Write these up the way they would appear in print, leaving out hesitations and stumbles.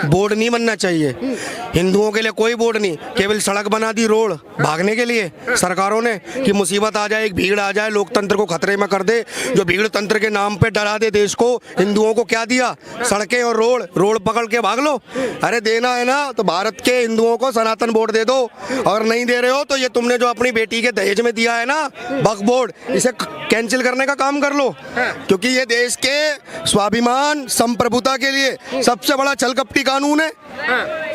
Board नहीं बनना चाहिए। हिंदुओं के लिए कोई बोर्ड नहीं, केवल सड़क बना दी रोड भागने के लिए सरकारों ने कि मुसीबत आ जाए, एक भीड़ आ जाए, लोकतंत्र को खतरे में कर दे, जो भीड़ तंत्र के नाम पे डरा दे देश को। हिंदुओं को क्या दिया? सड़कें और रोड पकड़ के भाग लो। अरे देना है ना तो भारत के हिंदुओं को सनातन बोर्ड दे दो, और नहीं दे रहे हो तो ये तुमने जो अपनी बेटी के दहेज में दिया है ना वक्फ बोर्ड, इसे कैंसिल करने का काम कर लो, क्योंकि ये देश के स्वाभिमान संप्रभुता के लिए सबसे बड़ा छलकपटी कानून है।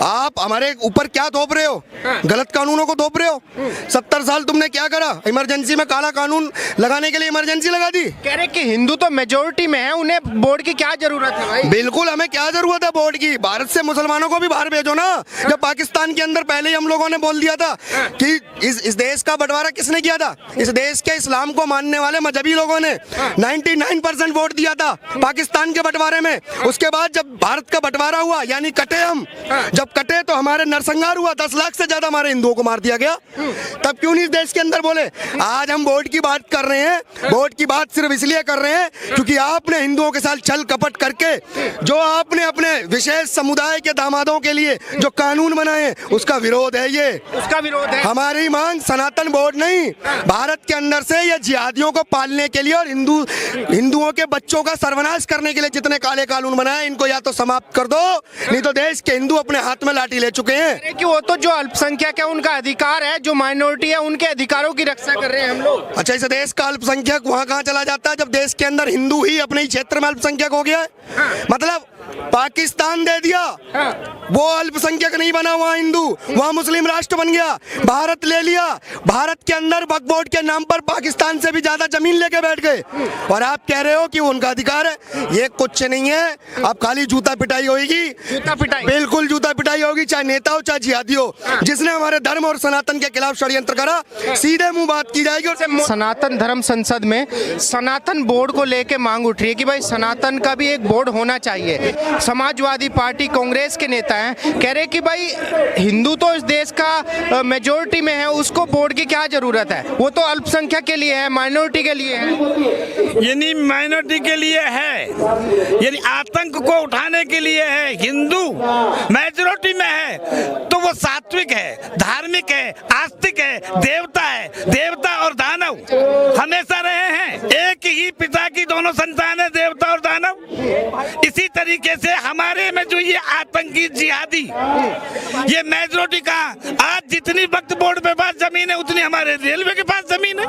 आप हमारे ऊपर क्या थोप रहे हो? गलत कानूनों को थोप रहे हो। 70 साल तुमने क्या करा? इमरजेंसी में काला कानून लगाने के लिए इमरजेंसी लगा दी। कह रहे कि हिंदू तो मेजोरिटी में है, उन्हें बोर्ड की क्या जरूरत है भाई? बिल्कुल, हमें क्या जरूरत है बोर्ड की? भारत से मुसलमानों को भी बाहर भेजो ना। जब पाकिस्तान के अंदर पहले ही हम लोगों ने बोल दिया था कि इस देश का बंटवारा किसने किया था? इस देश के इस्लाम को मानने वाले मजहबी लोगों ने 99% वोट दिया था पाकिस्तान के बंटवारे में। उसके बाद जब भारत का बंटवारा हुआ, यानी कटे हम, जब कटे तो हमारे नरसंहार हुआ, 10 लाख से ज्यादा हमारे हिंदुओं को मार दिया गया। तब क्यों नहीं इस देश के अंदर बोले? आज हम वोट की बात कर रहे हैं। वोट की बात सिर्फ इसलिए कर रहे हैं क्योंकि आपने हिंदुओं के साथ छल कपट करके जो आपने अपने विशेष समुदाय के दामादों के लिए जो कानून बनाए, उसका विरोध है। ये उसका विरोध है। हमारी मांग सनातन बोर्ड नहीं, भारत के अंदर से ये जिहादियों को पालने के लिए और हिंदुओं के बच्चों का सर्वनाश करने के लिए जितने काले कानून बनाए, इनको या तो समाप्त कर दो, नहीं तो देश के हिंदू अपने हाथ में लाठी ले चुके हैं। कि वो तो जो अल्पसंख्यक है उनका अधिकार है, जो माइनॉरिटी है उनके अधिकारों की रक्षा कर रहे हैं हम लोग। अच्छा, इस देश का अल्पसंख्यक वहाँ कहाँ चला जाता है जब देश के अंदर हिंदू ही अपने ही क्षेत्र में अल्पसंख्यक हो गया है? मतलब पाकिस्तान दे दिया, वो अल्पसंख्यक नहीं बना वहाँ हिंदू, वहाँ मुस्लिम राष्ट्र बन गया। भारत ले लिया, भारत के अंदर वक्फ बोर्ड के नाम पर पाकिस्तान से भी ज्यादा जमीन लेके बैठ गए, और आप कह रहे हो कि उनका अधिकार है। ये कुछ नहीं है, अब खाली जूता पिटाई होगी। जूता पिटाई? बिल्कुल जूता पिटाई होगी, चाहे नेता हो चाहे जिहादी हो। जिसने हमारे धर्म और सनातन के खिलाफ षड्यंत्र करा, सीधे मुंह बात की जाएगी। और सनातन धर्म संसद में सनातन बोर्ड को लेके मांग उठ रही है कि भाई सनातन का भी एक बोर्ड होना चाहिए। समाजवादी पार्टी कांग्रेस के नेता हैं, कह रहे कि भाई हिंदू तो इस देश का मेजोरिटी में है, उसको बोर्ड की क्या जरूरत है? वो तो अल्पसंख्यक के लिए है, माइनॉरिटी के लिए है। यानी माइनॉरिटी के लिए है, यानी आतंक को उठाने के लिए है। हिंदू मेजोरिटी में है तो वो सात्विक है, धार्मिक है, आस्तिक है, देवता है। देवता और दानव हमेशा रहे हैं, एक ही पिता की दोनों संतान है, देवता और दानव। इसी तरीके से हमारे में जो ये आतंकी जिहादी, ये मेजोरिटी का, आज जितनी वक्फ बोर्ड पे पास जमीन है उतनी हमारे रेलवे के पास जमीन है?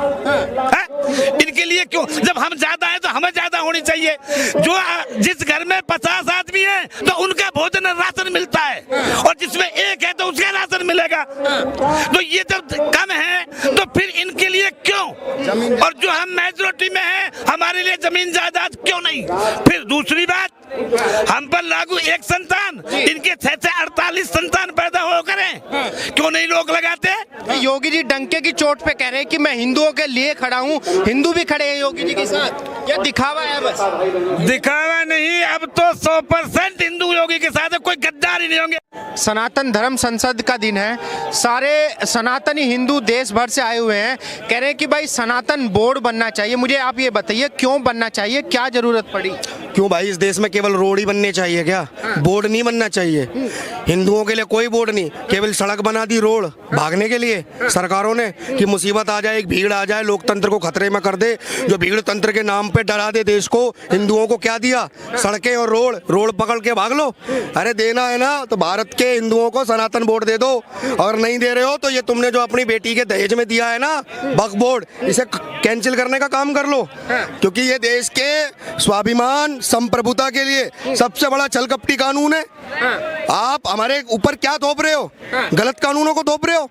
इनके लिए क्यों? जब हम ज्यादा है तो हमें ज्यादा होनी चाहिए। जो जिस घर में 50 आदमी है तो उनका भोजन राशन मिलता है, और जिसमें एक है तो उसका राशन मिलेगा। तो ये जब कम है तो फिर इनके लिए क्यों? और जो हम मेजोरिटी में है हमारे लिए जमीन जायदाद क्यों नहीं? फिर दूसरी बात, हम पर लागू एक संतान, इनके 6 से 48 संतान पैदा हो करें, क्यों नहीं लोग लगाते? योगी जी डंके की चोट पे कह रहे हैं कि मैं हिंदुओं के लिए खड़ा हूँ, हिंदू भी खड़े हैं योगी जी के साथ। ये दिखावा है बस। दिखावा नहीं, अब तो 100% हिंदू योगी के साथ है, कोई गद्दार ही नहीं होंगे। सनातन धर्म संसद का दिन है, सारे सनातनी हिंदू देश भर से आए हुए हैं, कह रहे हैं कि भाई सनातन बोर्ड बनना चाहिए। मुझे आप ये बताइए क्यों बनना चाहिए, क्या जरूरत पड़ी? क्यों भाई, इस देश में केवल रोड ही बनने चाहिए क्या? बोर्ड नहीं बनना चाहिए। हिंदुओं के लिए कोई बोर्ड नहीं, केवल सड़क बना दी रोड भागने के लिए सरकारों ने कि मुसीबत आ जाए, एक भीड़ आ जाए, लोकतंत्र को खतरे में कर दे, जो भीड़ तंत्र के नाम पे डरा दे देश को। हिंदुओं को क्या दिया? सड़कें और रोड पकड़ के भाग लो। अरे देना है ना तो भारत के हिंदुओं को सनातन बोर्ड दे दो, और नहीं दे रहे हो तो ये तुमने जो अपनी बेटी के दहेज में दिया है ना वक्फ बोर्ड, इसे कैंसिल करने का काम कर लो, क्योंकि ये देश के स्वाभिमान संप्रभुता के लिए सबसे बड़ा छलकपटी कानून है। आप हमारे ऊपर क्या थोप रहे हो? गलत कानूनों को थोप रहे हो।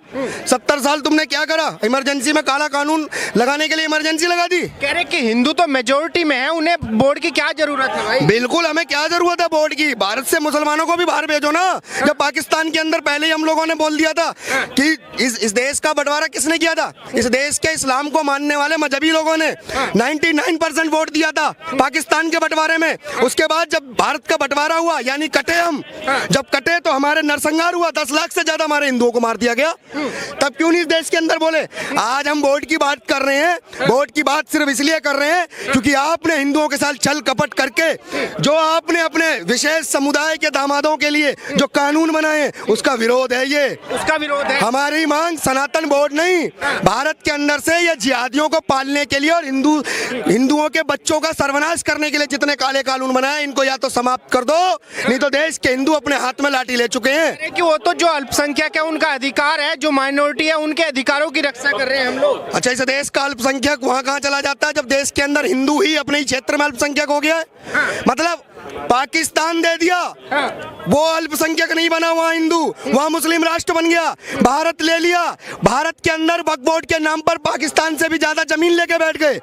70 साल तुमने क्या करा? इमरजेंसी में काला कानून लगाने के लिए इमरजेंसी लगा दी। कह रहे कि हिंदू तो मेजोरिटी में है, उन्हें बोर्ड की क्या जरूरत है भाई? बिल्कुल, हमें क्या जरूरत है बोर्ड की? भारत से मुसलमानों को भी बाहर भेजो ना। जब पाकिस्तान के अंदर पहले ही हम लोगों ने बोल दिया था कि इस देश का बंटवारा किसने किया था? इस देश के इस्लाम को मानने वाले मजहबी लोगों ने 99% वोट दिया था पाकिस्तान के बंटवारे में। उसके बाद जब भारत का बंटवारा हुआ, यानी कटे हम, जब जब कटे तो हमारे नरसंहार हुआ, 10 लाख से ज्यादा हमारे हिंदुओं को मार दिया गया, तब क्यों नहीं इस देश के अंदर बोले? आज हम वोट की बात कर रहे हैं, वोट की बात सिर्फ इसलिए कर रहे हैं क्योंकि आपने हिंदुओं के साथ छल कपट करके जो आपने अपने विशेष समुदाय के दामादों के लिए जो कानून बनाए उसका विरोध है। ये उसका विरोध है। हमारी मांग सनातन बोर्ड नहीं, भारत के अंदर से ये जिहादियों को पालने के लिए और हिंदुओं के बच्चों का सर्वनाश करने के लिए जितने काले कानून बनाए इनको या तो समाप्त कर दो, नहीं तो देश के हिंदू अपने हाथ में लाठी ले चुके हैं। कि वो तो जो अल्पसंख्यक है उनका अधिकार है, जो माइनॉरिटी है उनके अधिकारों की रक्षा कर रहे हैं हम लोग। अच्छा, इस देश का अल्पसंख्यक वहां कहां चला जाता है जब देश के अंदर हिंदू ही अपने ही क्षेत्र में अल्पसंख्यक हो गया है? मतलब पाकिस्तान दे दिया, वो अल्पसंख्यक नहीं बना वहां हिंदू, वहां मुस्लिम राष्ट्र बन गया। भारत ले लिया, भारत के अंदर वक्फ बोर्ड के नाम पर पाकिस्तान से भी ज्यादा जमीन लेके बैठ गए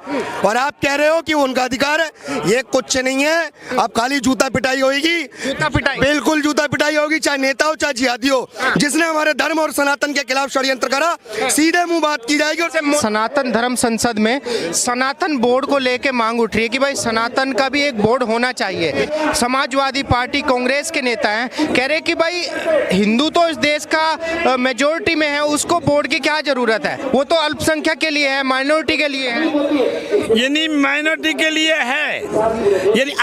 और आप कह रहे हो कि वो उनका अधिकार है। ये कुछ नहीं है, अब खाली जूता पिटाई होगी, जूता पिटाई, बिल्कुल जूता पिटाई होगी, चाहे नेता हो चाहे जिहादी हो। जिसने हमारे धर्म और सनातन के खिलाफ षड्यंत्र करा, सीधे मुंह बात की जाएगी। और सनातन धर्म संसद में सनातन बोर्ड को लेके मांग उठ रही है कि भाई सनातन का भी एक बोर्ड होना चाहिए। समाजवादी पार्टी कांग्रेस के नेता हैं, कह रहे कि भाई हिंदू तो इस देश का मेजोरिटी में है, उसको बोर्ड की क्या जरूरत है? वो तो अल्पसंख्यक के लिए है, माइनॉरिटी के लिए है। यानी माइनॉरिटी के लिए है, यानी